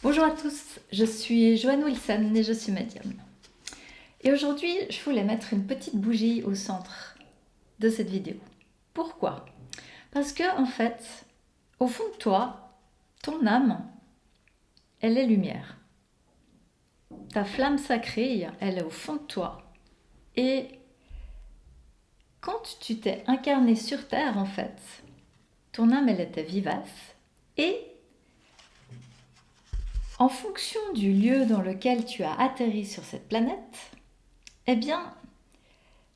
Bonjour à tous, je suis Joanne Wilson et je suis médium. Et aujourd'hui, je voulais mettre une petite bougie au centre de cette vidéo. Pourquoi? Parce que, en fait, au fond de toi, ton âme, elle est lumière. Ta flamme sacrée, elle est au fond de toi. Et quand tu t'es incarné sur Terre, en fait, ton âme, elle était vivace. Et en fonction du lieu dans lequel tu as atterri sur cette planète, eh bien,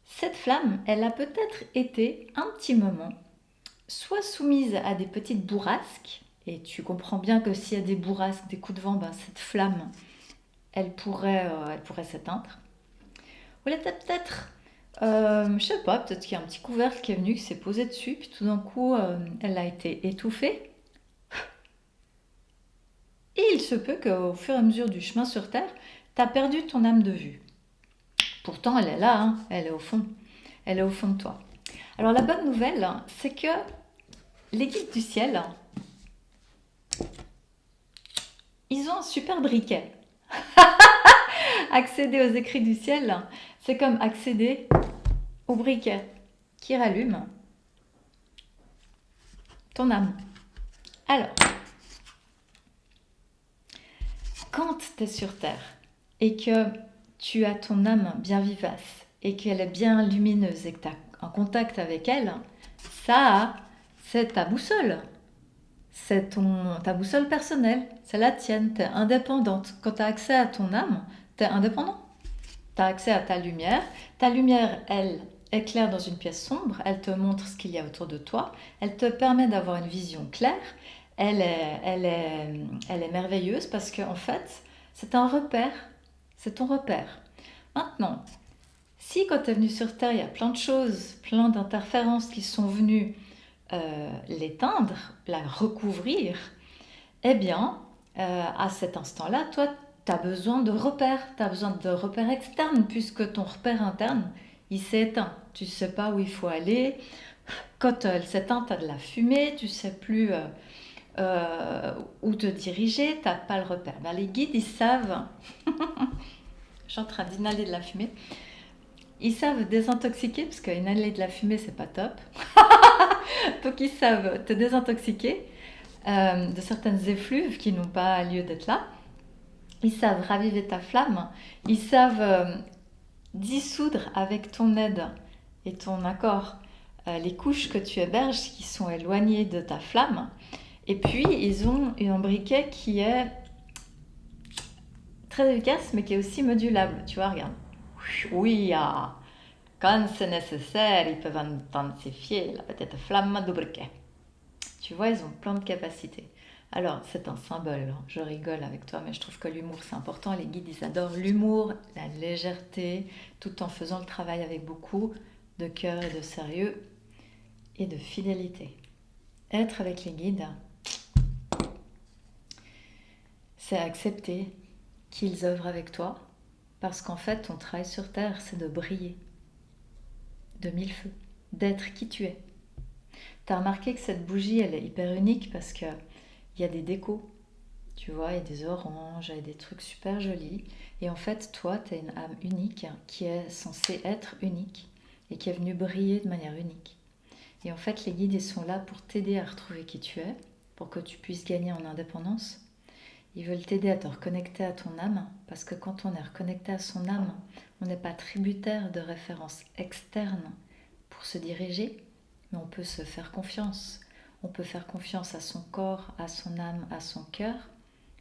cette flamme, elle a peut-être été un petit moment soit soumise à des petites bourrasques, et tu comprends bien que s'il y a des bourrasques, des coups de vent, ben cette flamme, elle pourrait s'éteindre. Ou elle était peut-être, je sais pas, peut-être qu'il y a un petit couvercle qui est venu, qui s'est posé dessus, puis tout d'un coup, elle a été étouffée. Et il se peut qu'au fur et à mesure du chemin sur Terre, tu as perdu ton âme de vue. Pourtant, elle est là, hein, elle est au fond. Elle est au fond de toi. Alors la bonne nouvelle, c'est que les guides du ciel, ils ont un super briquet. Accéder aux écrits du ciel, c'est comme accéder au briquet qui rallume ton âme. Alors, quand tu es sur Terre et que tu as ton âme bien vivace et qu'elle est bien lumineuse et que tu as un contact avec elle, ça, c'est ta boussole. C'est ta boussole personnelle, c'est la tienne, tu es indépendante. Quand tu as accès à ton âme, tu es indépendant. Tu as accès à ta lumière. Ta lumière, elle, éclaire dans une pièce sombre, elle te montre ce qu'il y a autour de toi, elle te permet d'avoir une vision claire, elle est merveilleuse parce qu'en fait, c'est un repère, c'est ton repère. Maintenant, si quand tu es venu sur Terre, il y a plein de choses, plein d'interférences qui sont venues l'éteindre, la recouvrir, eh bien, à cet instant-là, toi, tu as besoin de repères, tu as besoin de repères externes, puisque ton repère interne, il s'est éteint. Tu ne sais pas où il faut aller. Quand elle s'éteint, tu as de la fumée, tu ne sais plus où te diriger, tu n'as pas le repère. Ben, les guides, ils savent, je suis en train d'inhaler de la fumée, ils savent désintoxiquer, parce qu'inhaler de la fumée, c'est pas top. Donc ils savent te désintoxiquer de certaines effluves qui n'ont pas lieu d'être là. Ils savent raviver ta flamme, ils savent dissoudre avec ton aide et ton accord les couches que tu héberges qui sont éloignées de ta flamme. Et puis, ils ont un briquet qui est très efficace, mais qui est aussi modulable. Tu vois, regarde. Oui, ah, quand c'est nécessaire, ils peuvent intensifier la petite flamme du briquet. Tu vois, ils ont plein de capacités. Alors, c'est un symbole, hein. Je rigole avec toi, mais je trouve que l'humour, c'est important. Les guides, ils adorent l'humour, la légèreté, tout en faisant le travail avec beaucoup de cœur et de sérieux et de fidélité. Être avec les guides, c'est accepter qu'ils œuvrent avec toi, parce qu'en fait, ton travail sur Terre, c'est de briller de mille feux, d'être qui tu es. Tu as remarqué que cette bougie, elle est hyper unique parce qu'il y a des décos. Tu vois, il y a des oranges, il y a des trucs super jolis. Et en fait, toi, tu as une âme unique qui est censée être unique et qui est venue briller de manière unique. Et en fait, les guides, ils sont là pour t'aider à retrouver qui tu es, pour que tu puisses gagner en indépendance. Ils veulent t'aider à te reconnecter à ton âme, parce que quand on est reconnecté à son âme, on n'est pas tributaire de références externes pour se diriger, mais on peut se faire confiance. On peut faire confiance à son corps, à son âme, à son cœur,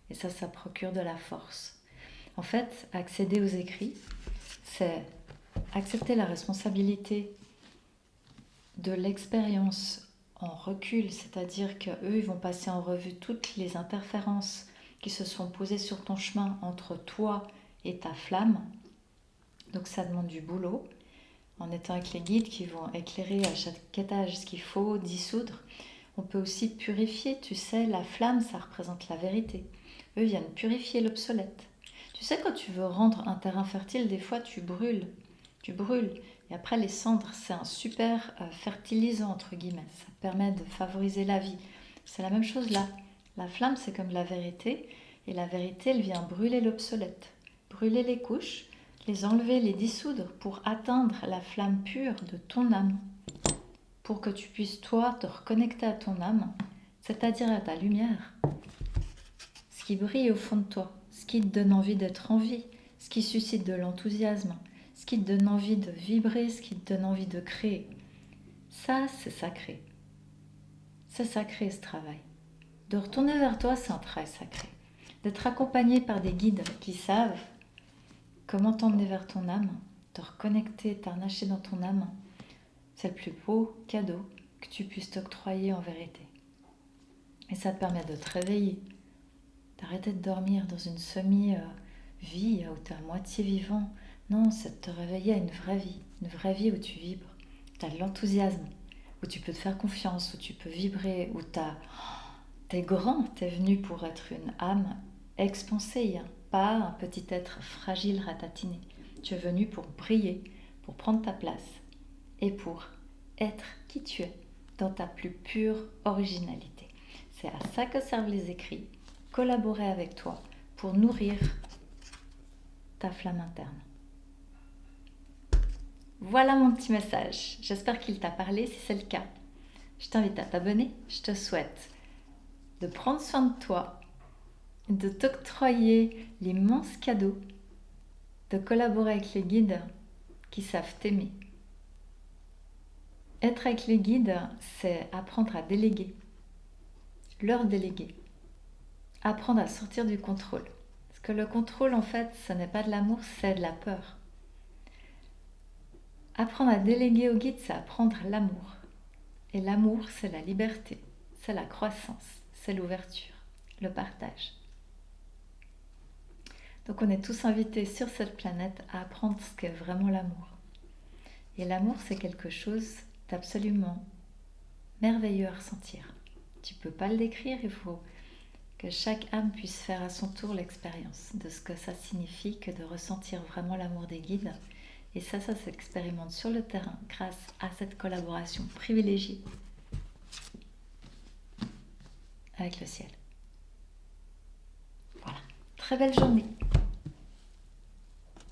et ça procure de la force. En fait, accéder aux écrits, c'est accepter la responsabilité de l'expérience en recul, c'est-à-dire qu'eux, ils vont passer en revue toutes les interférences qui se sont posées sur ton chemin entre toi et ta flamme. Donc ça demande du boulot, en étant avec les guides qui vont éclairer à chaque étage ce qu'il faut dissoudre. On peut aussi purifier, tu sais, la flamme, ça représente la vérité. Eux viennent purifier l'obsolète. Tu sais, quand tu veux rendre un terrain fertile, des fois tu brûles. Tu brûles. Et après, les cendres, c'est un super fertilisant, entre guillemets. Ça permet de favoriser la vie. C'est la même chose là. La flamme, c'est comme la vérité. Et la vérité, elle vient brûler l'obsolète, brûler les couches, les enlever, les dissoudre pour atteindre la flamme pure de ton âme. Pour que tu puisses, toi, te reconnecter à ton âme, c'est-à-dire à ta lumière. Ce qui brille au fond de toi, ce qui te donne envie d'être en vie, ce qui suscite de l'enthousiasme, ce qui te donne envie de vibrer, ce qui te donne envie de créer. Ça, c'est sacré. C'est sacré ce travail. De retourner vers toi, c'est un travail sacré. D'être accompagné par des guides qui savent comment t'emmener vers ton âme, te reconnecter, t'arnacher dans ton âme, c'est le plus beau cadeau que tu puisses t'octroyer en vérité. Et ça te permet de te réveiller, d'arrêter de dormir dans une semi-vie où tu es à moitié vivant. Non, c'est de te réveiller à une vraie vie où tu vibres, tu as de l'enthousiasme, où tu peux te faire confiance, où tu peux vibrer, où t'es grand, t'es venu pour être une âme expansée, hein, pas un petit être fragile ratatiné. Tu es venu pour briller, pour prendre ta place et pour être qui tu es dans ta plus pure originalité. C'est à ça que servent les écrits, collaborer avec toi pour nourrir ta flamme interne. Voilà mon petit message, j'espère qu'il t'a parlé. Si c'est le cas, je t'invite à t'abonner. Je te souhaite de prendre soin de toi, de t'octroyer l'immense cadeau de collaborer avec les guides qui savent t'aimer. Être avec les guides, c'est apprendre à déléguer, leur déléguer, apprendre à sortir du contrôle. Parce que le contrôle, en fait, ce n'est pas de l'amour, c'est de la peur. Apprendre à déléguer aux guides, c'est apprendre l'amour. Et l'amour, c'est la liberté, c'est la croissance, c'est l'ouverture, le partage. Donc on est tous invités sur cette planète à apprendre ce qu'est vraiment l'amour. Et l'amour, c'est quelque chose d'absolument merveilleux à ressentir. Tu ne peux pas le décrire, il faut que chaque âme puisse faire à son tour l'expérience de ce que ça signifie que de ressentir vraiment l'amour des guides. Et ça s'expérimente sur le terrain grâce à cette collaboration privilégiée avec le ciel. Voilà, très belle journée.